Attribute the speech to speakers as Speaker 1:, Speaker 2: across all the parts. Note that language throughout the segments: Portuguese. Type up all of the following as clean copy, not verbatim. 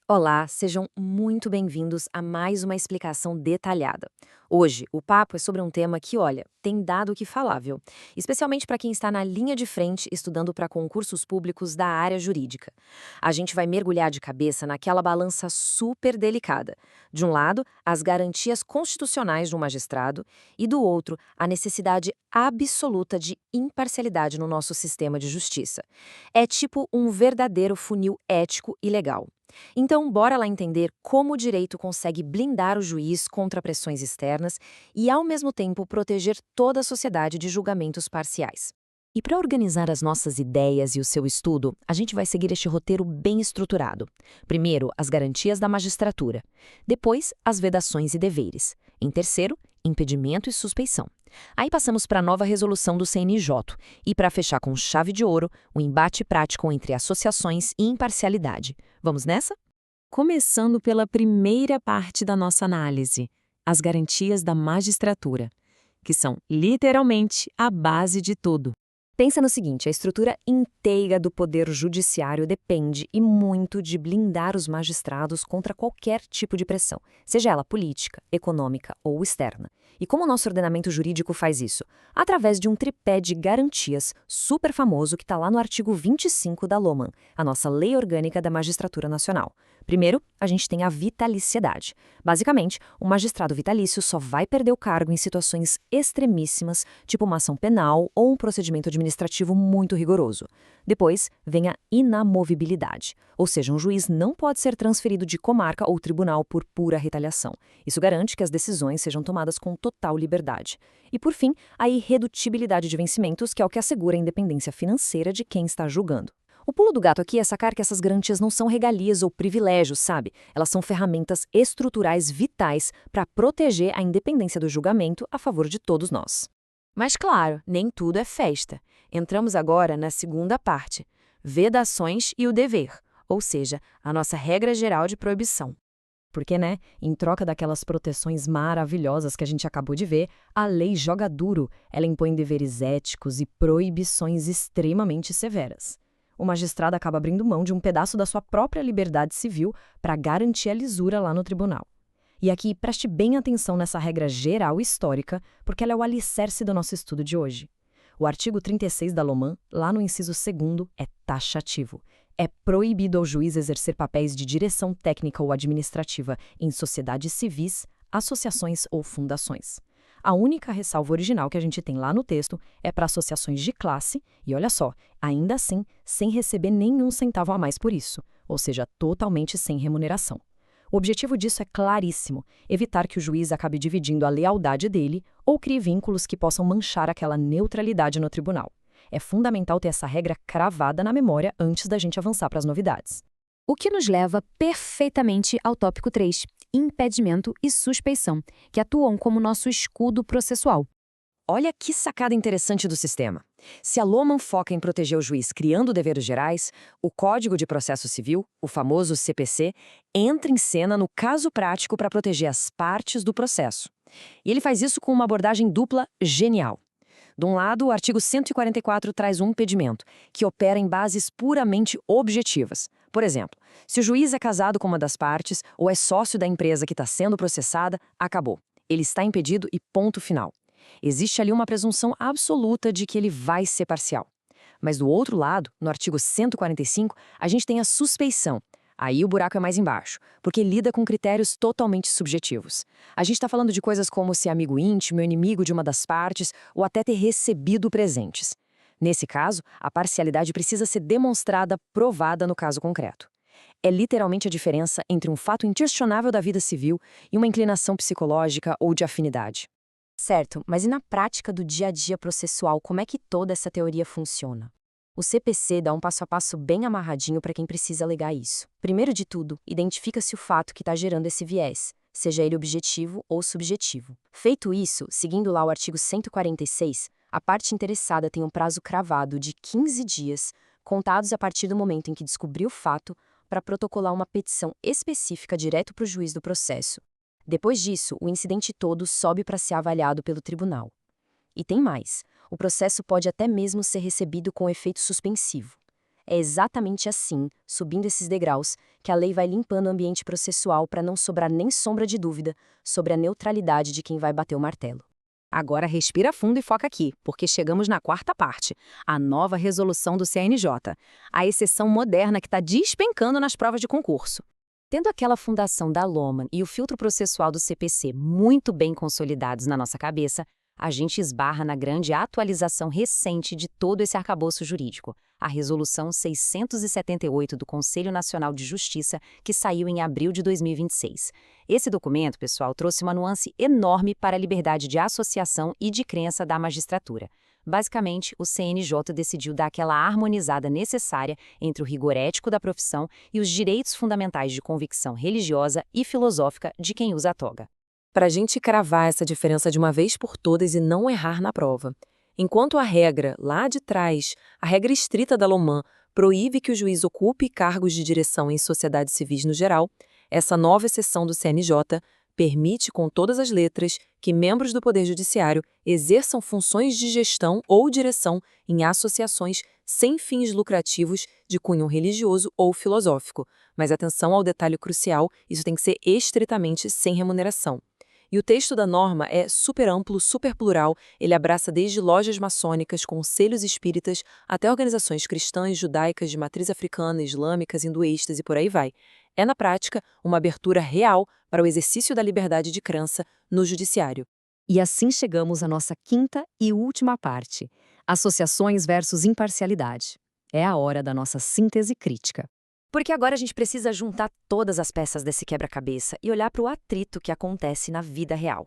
Speaker 1: Olá, sejam muito bem-vindos a mais uma explicação detalhada. Hoje, o papo é sobre um tema que, olha, tem dado o que falar, viu? Especialmente para quem está na linha de frente estudando para concursos públicos da área jurídica. A gente vai mergulhar de cabeça naquela balança super delicada. De um lado, as garantias constitucionais de um magistrado e do outro, a necessidade absoluta de imparcialidade no nosso sistema de justiça. É tipo um verdadeiro funil ético e legal. Então, bora lá entender como o direito consegue blindar o juiz contra pressões externas e, ao mesmo tempo, proteger toda a sociedade de julgamentos parciais. E para organizar as nossas ideias e o seu estudo, a gente vai seguir este roteiro bem estruturado. Primeiro, as garantias da magistratura. Depois, as vedações e deveres. Em terceiro, impedimento e suspeição. Aí passamos para a nova resolução do CNJ. E para fechar com chave de ouro, o embate prático entre associações e imparcialidade. Vamos nessa?
Speaker 2: Começando pela primeira parte da nossa análise, as garantias da magistratura, que são literalmente a base de tudo.
Speaker 1: Pensa no seguinte, a estrutura inteira do poder judiciário depende e muito de blindar os magistrados contra qualquer tipo de pressão, seja ela política, econômica ou externa. E como o nosso ordenamento jurídico faz isso? Através de um tripé de garantias super famoso que está lá no artigo 25 da LOMAN, a nossa Lei Orgânica da Magistratura Nacional. Primeiro, a gente tem a vitaliciedade. Basicamente, o magistrado vitalício só vai perder o cargo em situações extremíssimas, tipo uma ação penal ou um procedimento administrativo muito rigoroso. Depois, vem a inamovibilidade, ou seja, um juiz não pode ser transferido de comarca ou tribunal por pura retaliação. Isso garante que as decisões sejam tomadas com total liberdade. E, por fim, a irredutibilidade de vencimentos, que é o que assegura a independência financeira de quem está julgando. O pulo do gato aqui é sacar que essas garantias não são regalias ou privilégios, sabe? Elas são ferramentas estruturais vitais para proteger a independência do julgamento a favor de todos nós. Mas claro, nem tudo é festa. Entramos agora na segunda parte, vedações e o dever, ou seja, a nossa regra geral de proibição. Porque, né, em troca daquelas proteções maravilhosas que a gente acabou de ver, a lei joga duro. Ela impõe deveres éticos e proibições extremamente severas. O magistrado acaba abrindo mão de um pedaço da sua própria liberdade civil para garantir a lisura lá no tribunal. E aqui, preste bem atenção nessa regra geral histórica, porque ela é o alicerce do nosso estudo de hoje. O artigo 36 da LOMAN, lá no inciso 2º, é taxativo. É proibido ao juiz exercer papéis de direção técnica ou administrativa em sociedades civis, associações ou fundações. A única ressalva original que a gente tem lá no texto é para associações de classe, e olha só, ainda assim, sem receber nenhum centavo a mais por isso, ou seja, totalmente sem remuneração. O objetivo disso é claríssimo, evitar que o juiz acabe dividindo a lealdade dele ou crie vínculos que possam manchar aquela neutralidade no tribunal. É fundamental ter essa regra cravada na memória antes da gente avançar para as novidades.
Speaker 2: O que nos leva perfeitamente ao tópico 3, impedimento e suspeição, que atuam como nosso escudo processual.
Speaker 1: Olha que sacada interessante do sistema. Se a LOMAN foca em proteger o juiz criando deveres gerais, o Código de Processo Civil, o famoso CPC, entra em cena no caso prático para proteger as partes do processo. E ele faz isso com uma abordagem dupla genial. De um lado, o artigo 144 traz um impedimento, que opera em bases puramente objetivas. Por exemplo, se o juiz é casado com uma das partes ou é sócio da empresa que está sendo processada, acabou. Ele está impedido e ponto final. Existe ali uma presunção absoluta de que ele vai ser parcial. Mas do outro lado, no artigo 145, a gente tem a suspeição. Aí o buraco é mais embaixo, porque lida com critérios totalmente subjetivos. A gente está falando de coisas como ser amigo íntimo, inimigo de uma das partes, ou até ter recebido presentes. Nesse caso, a parcialidade precisa ser demonstrada, provada no caso concreto. É literalmente a diferença entre um fato inquestionável da vida civil e uma inclinação psicológica ou de afinidade.
Speaker 2: Certo, mas e na prática do dia a dia processual, como é que toda essa teoria funciona? O CPC dá um passo a passo bem amarradinho para quem precisa alegar isso. Primeiro de tudo, identifica-se o fato que está gerando esse viés, seja ele objetivo ou subjetivo. Feito isso, seguindo lá o artigo 146, a parte interessada tem um prazo cravado de 15 dias, contados a partir do momento em que descobriu o fato, para protocolar uma petição específica direto para o juiz do processo. Depois disso, o incidente todo sobe para ser avaliado pelo tribunal. E tem mais. O processo pode até mesmo ser recebido com efeito suspensivo. É exatamente assim, subindo esses degraus, que a lei vai limpando o ambiente processual para não sobrar nem sombra de dúvida sobre a neutralidade de quem vai bater o martelo.
Speaker 3: Agora respira fundo e foca aqui, porque chegamos na quarta parte, a nova resolução do CNJ, a exceção moderna que está despencando nas provas de concurso.
Speaker 1: Tendo aquela fundação da Lohmann e o filtro processual do CPC muito bem consolidados na nossa cabeça, a gente esbarra na grande atualização recente de todo esse arcabouço jurídico, a Resolução 678 do Conselho Nacional de Justiça, que saiu em abril de 2026. Esse documento, pessoal, trouxe uma nuance enorme para a liberdade de associação e de crença da magistratura. Basicamente, o CNJ decidiu dar aquela harmonizada necessária entre o rigor ético da profissão e os direitos fundamentais de convicção religiosa e filosófica de quem usa a toga.
Speaker 4: Para a gente cravar essa diferença de uma vez por todas e não errar na prova. Enquanto a regra, lá de trás, a regra estrita da Lohmann, proíbe que o juiz ocupe cargos de direção em sociedades civis no geral, essa nova exceção do CNJ permite, com todas as letras, que membros do Poder Judiciário exerçam funções de gestão ou direção em associações sem fins lucrativos de cunho religioso ou filosófico. Mas atenção ao detalhe crucial, isso tem que ser estritamente sem remuneração. E o texto da norma é super amplo, super plural, ele abraça desde lojas maçônicas, conselhos espíritas, até organizações cristãs, judaicas, de matriz africana, islâmicas, hinduístas e por aí vai. É, na prática, uma abertura real para o exercício da liberdade de crença no judiciário.
Speaker 1: E assim chegamos à nossa quinta e última parte, associações versus imparcialidade. É a hora da nossa síntese crítica. Porque agora a gente precisa juntar todas as peças desse quebra-cabeça e olhar para o atrito que acontece na vida real.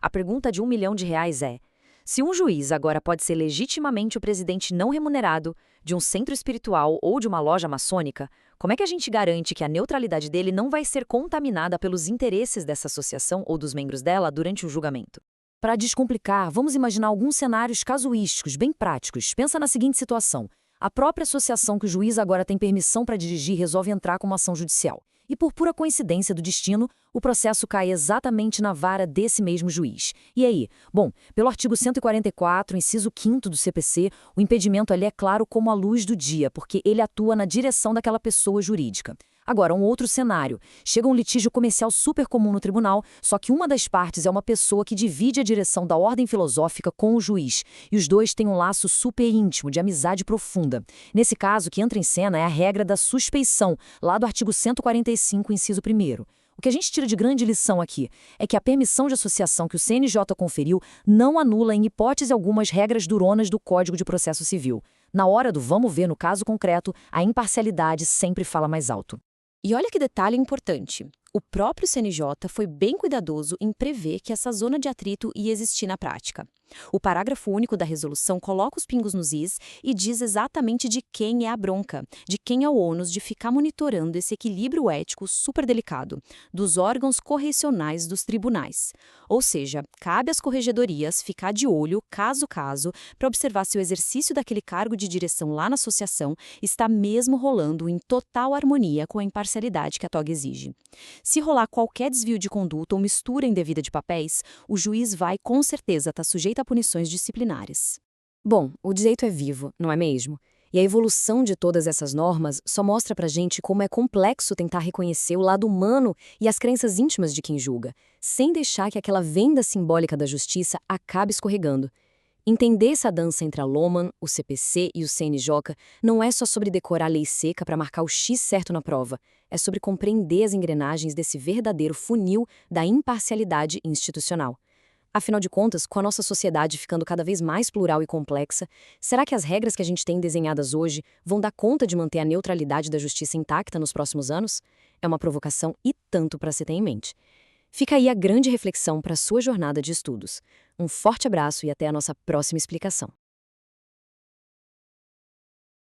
Speaker 1: A pergunta de R$1 milhão é: se um juiz agora pode ser legitimamente o presidente não remunerado de um centro espiritual ou de uma loja maçônica, como é que a gente garante que a neutralidade dele não vai ser contaminada pelos interesses dessa associação ou dos membros dela durante o julgamento? Para descomplicar, vamos imaginar alguns cenários casuísticos, bem práticos. Pensa na seguinte situação. A própria associação que o juiz agora tem permissão para dirigir resolve entrar com uma ação judicial. E por pura coincidência do destino, o processo cai exatamente na vara desse mesmo juiz. E aí? Bom, pelo artigo 144, inciso 5º do CPC, o impedimento ali é claro como a luz do dia, porque ele atua na direção daquela pessoa jurídica. Agora, um outro cenário. Chega um litígio comercial super comum no tribunal, só que uma das partes é uma pessoa que divide a direção da ordem filosófica com o juiz, e os dois têm um laço super íntimo, de amizade profunda. Nesse caso, o que entra em cena é a regra da suspeição, lá do artigo 145, inciso 1º. O que a gente tira de grande lição aqui é que a permissão de associação que o CNJ conferiu não anula em hipótese alguma as regras duronas do Código de Processo Civil. Na hora do vamos ver no caso concreto, a imparcialidade sempre fala mais alto.
Speaker 2: E olha que detalhe importante. O próprio CNJ foi bem cuidadoso em prever que essa zona de atrito ia existir na prática. O parágrafo único da resolução coloca os pingos nos is e diz exatamente de quem é a bronca, de quem é o ônus de ficar monitorando esse equilíbrio ético super delicado dos órgãos correcionais dos tribunais. Ou seja, cabe às corregedorias ficar de olho, caso a caso, para observar se o exercício daquele cargo de direção lá na associação está mesmo rolando em total harmonia com a imparcialidade que a toga exige. Se rolar qualquer desvio de conduta ou mistura indevida de papéis, o juiz vai com certeza estar sujeito a punições disciplinares.
Speaker 1: Bom, o direito é vivo, não é mesmo? E a evolução de todas essas normas só mostra pra gente como é complexo tentar reconhecer o lado humano e as crenças íntimas de quem julga, sem deixar que aquela venda simbólica da justiça acabe escorregando. Entender essa dança entre a Lohmann, o CPC e o CNJ não é só sobre decorar a lei seca para marcar o X certo na prova, é sobre compreender as engrenagens desse verdadeiro funil da imparcialidade institucional. Afinal de contas, com a nossa sociedade ficando cada vez mais plural e complexa, será que as regras que a gente tem desenhadas hoje vão dar conta de manter a neutralidade da justiça intacta nos próximos anos? É uma provocação e tanto para se ter em mente. Fica aí a grande reflexão para a sua jornada de estudos. Um forte abraço e até a nossa próxima explicação.